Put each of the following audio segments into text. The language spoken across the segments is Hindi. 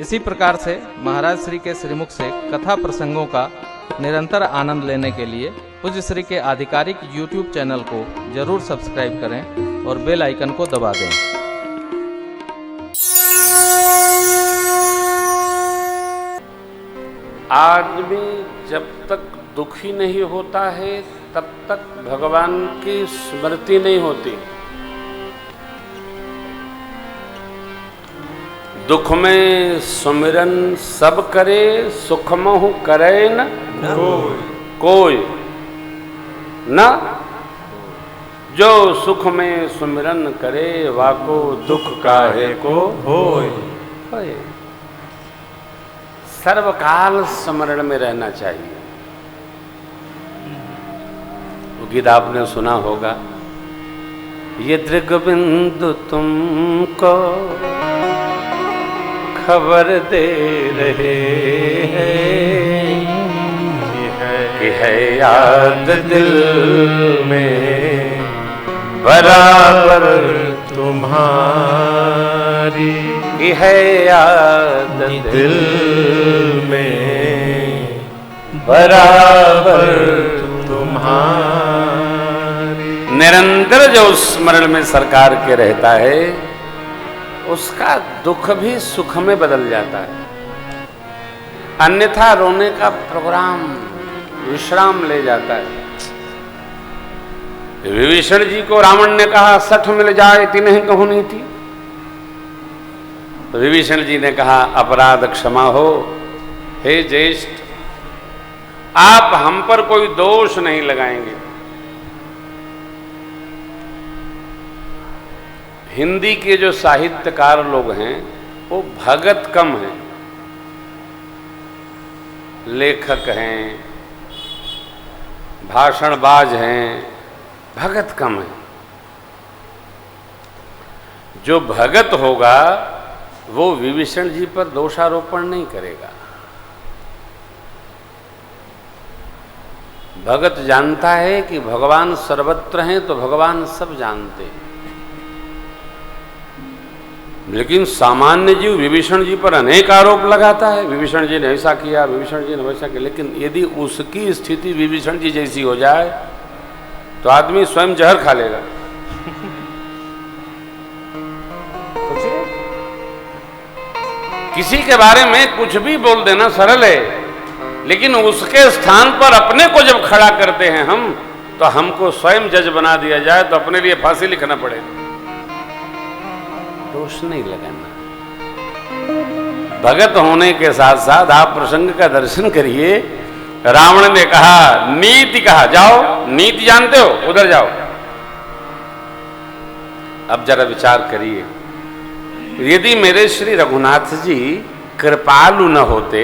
इसी प्रकार से महाराज श्री के श्रीमुख से कथा प्रसंगों का निरंतर आनंद लेने के लिए पूज्य श्री के आधिकारिक YouTube चैनल को जरूर सब्सक्राइब करें और बेल आइकन को दबा दें। आदमी जब तक दुखी नहीं होता है तब तक भगवान की स्मृति नहीं होती। दुख में सुमिरन सब करे, सुख महु करे न कोई न। जो सुख में सुमिरन करे वाको दुख काहे को होय। सर्वकाल स्मरण में रहना चाहिए। वो गीत आपने सुना होगा, ये दृगबिंदु तुमको खबर दे रहे हैं कि है याद दिल में बराबर तुम्हारी, कि है याद दिल में बराबर तुम्हारी। निरंतर जो स्मरण में सरकार के रहता है उसका दुख भी सुख में बदल जाता है। अन्यथा रोने का प्रोग्राम विश्राम ले जाता है। विभीषण जी को रावण ने कहा 60 मिल जाए तिन्हें कहूं नहीं थी। विभीषण जी ने कहा अपराध क्षमा हो, हे ज्येष्ठ आप हम पर कोई दोष नहीं लगाएंगे। हिंदी के जो साहित्यकार लोग हैं वो भगत कम हैं, लेखक हैं, भाषणबाज हैं, भगत कम है। जो भगत होगा वो विभीषण जी पर दोषारोपण नहीं करेगा। भगत जानता है कि भगवान सर्वत्र हैं तो भगवान सब जानते हैं। लेकिन सामान्य जीव विभीषण जी पर अनेक आरोप लगाता है, विभीषण जी ने ऐसा किया, विभीषण जी ने वैसा किया। लेकिन यदि उसकी स्थिति विभीषण जी जैसी हो जाए तो आदमी स्वयं जहर खा लेगा। किसी के बारे में कुछ भी बोल देना सरल है, लेकिन उसके स्थान पर अपने को जब खड़ा करते हैं हम, तो हमको स्वयं जज बना दिया जाए तो अपने लिए फांसी लिखना पड़ेगा। दोष नहीं लगाना। भगत होने के साथ साथ आप प्रसंग का दर्शन करिए। रावण ने कहा नीति, कहा जाओ, नीति जानते हो उधर जाओ। अब जरा विचार करिए, यदि मेरे श्री रघुनाथ जी कृपालु न होते,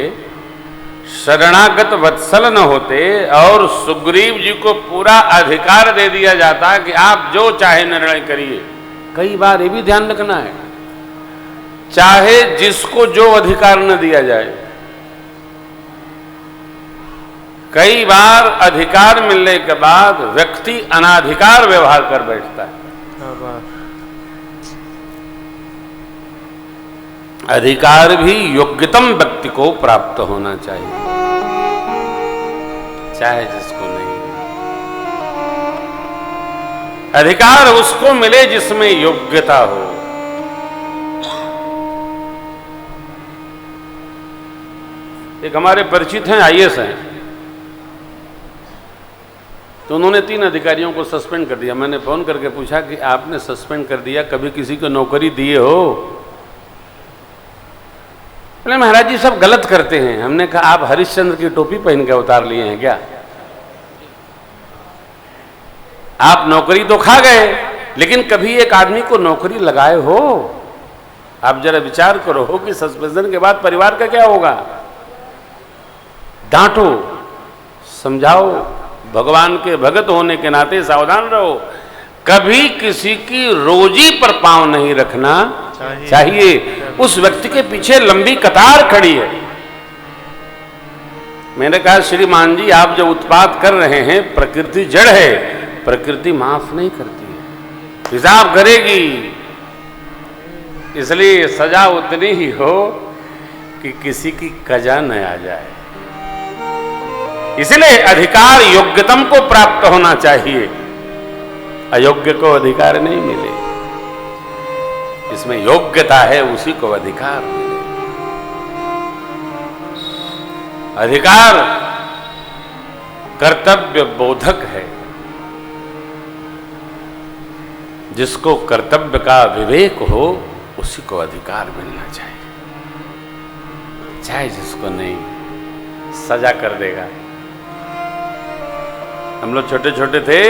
शरणागत वत्सल न होते और सुग्रीव जी को पूरा अधिकार दे दिया जाता कि आप जो चाहे निर्णय करिए। कई बार ये भी ध्यान रखना है, चाहे जिसको जो अधिकार न दिया जाए। कई बार अधिकार मिलने के बाद व्यक्ति अनाधिकार व्यवहार कर बैठता है। अधिकार भी योग्यतम व्यक्ति को प्राप्त होना चाहिए, चाहे जिसको नहीं। अधिकार उसको मिले जिसमें योग्यता हो। एक हमारे परिचित हैं, आईएएस हैं, तो उन्होंने 3 अधिकारियों को सस्पेंड कर दिया। मैंने फोन करके पूछा कि आपने सस्पेंड कर दिया, कभी किसी को नौकरी दिए हो? बोले महाराज जी सब गलत करते हैं। हमने कहा आप हरिश्चंद्र की टोपी पहन के उतार लिए हैं क्या? आप नौकरी तो खा गए, लेकिन कभी एक आदमी को नौकरी लगाए हो? आप जरा विचार करो हो कि सस्पेंशन के बाद परिवार का क्या होगा। डांटो, समझाओ, भगवान के भगत होने के नाते सावधान रहो। कभी किसी की रोजी पर पांव नहीं रखना चाहिए। उस व्यक्ति के पीछे लंबी कतार खड़ी है। मैंने कहा श्रीमान जी आप जो उत्पात कर रहे हैं, प्रकृति जड़ है, प्रकृति माफ नहीं करती है, हिसाब करेगी। इसलिए सजा उतनी ही हो कि किसी की कजा न आ जाए। इसलिए अधिकार योग्यतम को प्राप्त होना चाहिए, अयोग्य को अधिकार नहीं मिले। इसमें योग्यता है उसी को अधिकार मिले। अधिकार कर्तव्य बोधक है। जिसको कर्तव्य का विवेक हो उसी को अधिकार मिलना चाहिए, चाहे जिसको नहीं सजा कर देगा। हम लोग छोटे छोटे थे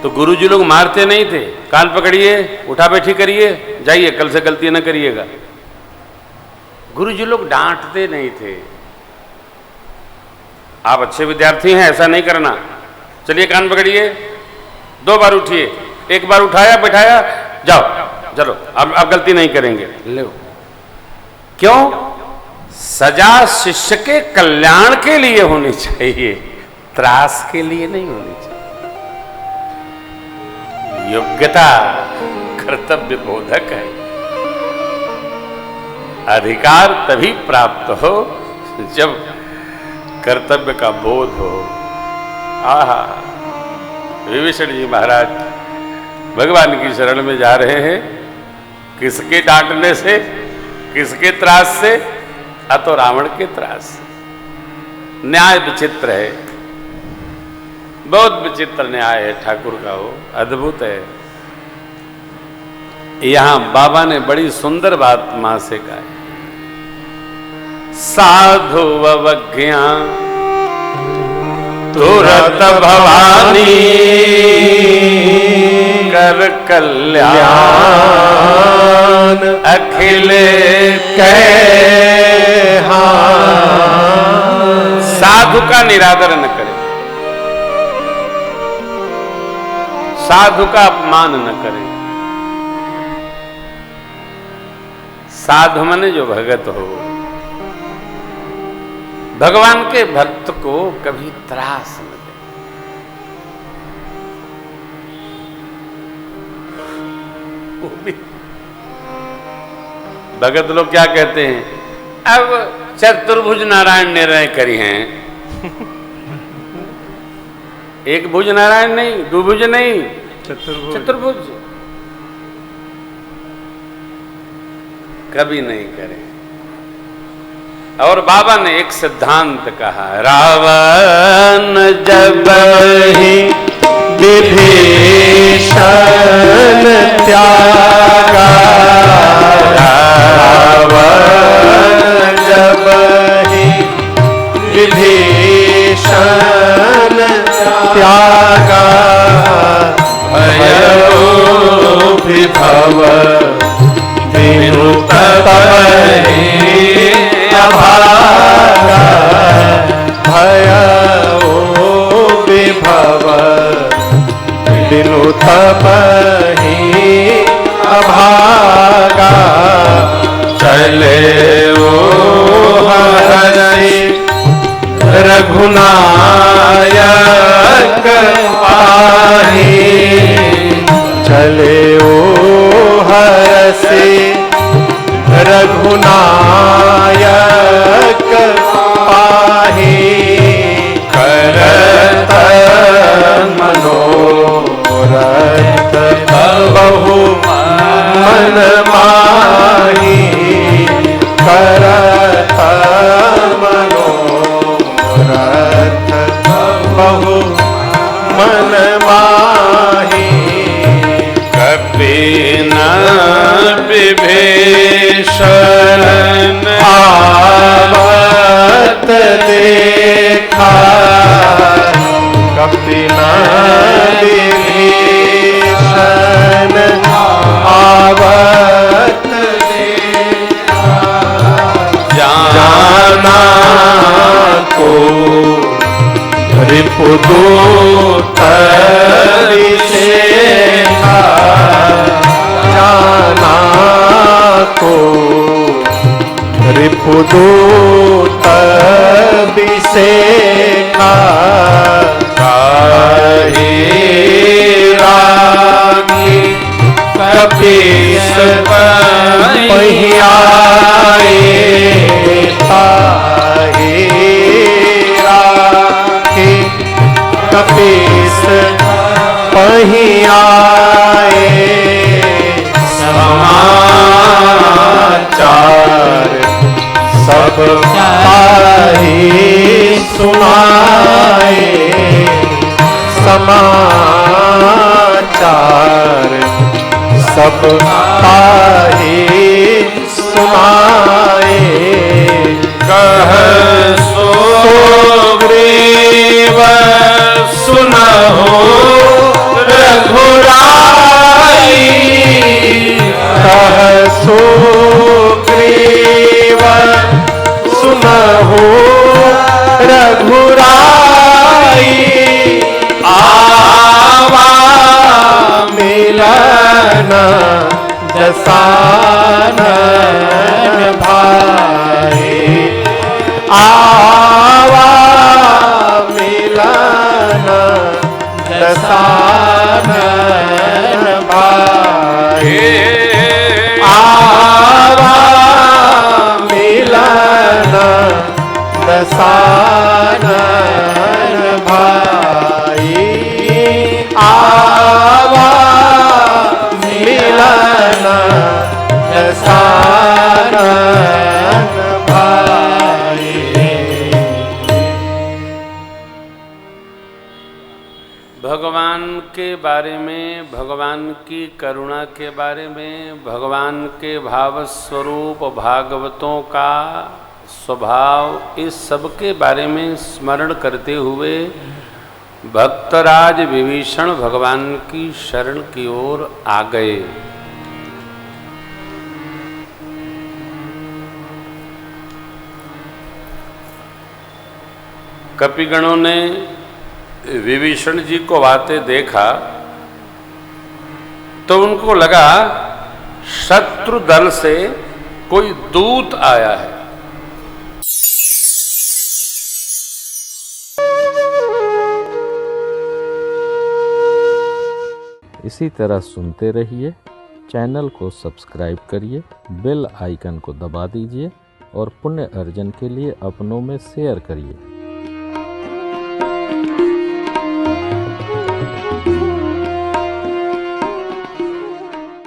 तो गुरुजी लोग मारते नहीं थे, कान पकड़िए, उठा बैठी करिए, जाइए, कल से गलती न करिएगा। गुरुजी लोग डांटते नहीं थे। आप अच्छे विद्यार्थी हैं, ऐसा नहीं करना, चलिए कान पकड़िए, 2 बार उठिए, 1 बार उठाया बैठाया, जाओ चलो अब गलती नहीं करेंगे, लो। क्यों? सजा शिष्य के कल्याण के लिए होनी चाहिए, त्रास के लिए नहीं होनी चाहिए। योग्यता कर्तव्य बोधक है। अधिकार तभी प्राप्त हो जब कर्तव्य का बोध हो। आहा, विभीषण जी महाराज भगवान की शरण में जा रहे हैं, किसके डांटने से, किसके त्रास से? अतो रावण के त्रास से। न्याय विचित्र है, बहुत विचित्र न्याय है ठाकुर का, वो अद्भुत है। यहां बाबा ने बड़ी सुंदर बात मां से कहा, साधु अवज्ञा तुरत भवानी कर कल्याण अखिल कह। साधु का निरादर न करे, साधु का अपमान न करे। साधु माने जो भगत हो, भगवान के भक्त को कभी त्रास न दे। भगत लोग क्या कहते हैं, अब चतुर्भुज नारायण निर्णय करी हैं। एक भुज नारायण नहीं, 2 भुज नहीं, चतुर्भुज कभी नहीं करे। और बाबा ने एक सिद्धांत कहा, रावण जब ही विभीषण त्यागा, रावण जब ही विभीषण त्यागा, भयो विभव बिनु तपहि अभागा, भयो विभव बिनु तपहि अभागा, चले ओ हरि रघुनायक पाहि, चले ओ हरसि रघुनायक पाहि, करत मनोरथ बहु मन माहि, करत मनोरथ बहु मन माहि, कपि न विभीषण आवत देखा, कपि न विभीषण आवत देखा, जाना को रिपुदूत विशेखा, जाना को रिपुदूत विशेखा, काहे रागी कपीस पहियाए, सब ताहि सुनाए समाचार सब ताहि सुनाए कह सुग्रीव सुनहु रघुराई कह सुग्रीव सुनहु रघुराई आवा मिलन दसानन भाई आवा मिलन दसानन भाई आवा मिलन दसानन भाई आवा मिलन दसानन भाई। भगवान के बारे में, भगवान की करुणा के बारे में, भगवान के भाव स्वरूप भागवतों का स्वभाव, इस सब के बारे में स्मरण करते हुए भक्तराज विभीषण भगवान की शरण की ओर आ गए। कपिगणों ने विभीषण जी को आते देखा तो उनको लगा शत्रु दल से कोई दूत आया है। इसी तरह सुनते रहिए, चैनल को सब्सक्राइब करिए, बेल आइकन को दबा दीजिए और पुण्य अर्जन के लिए अपनों में शेयर करिए।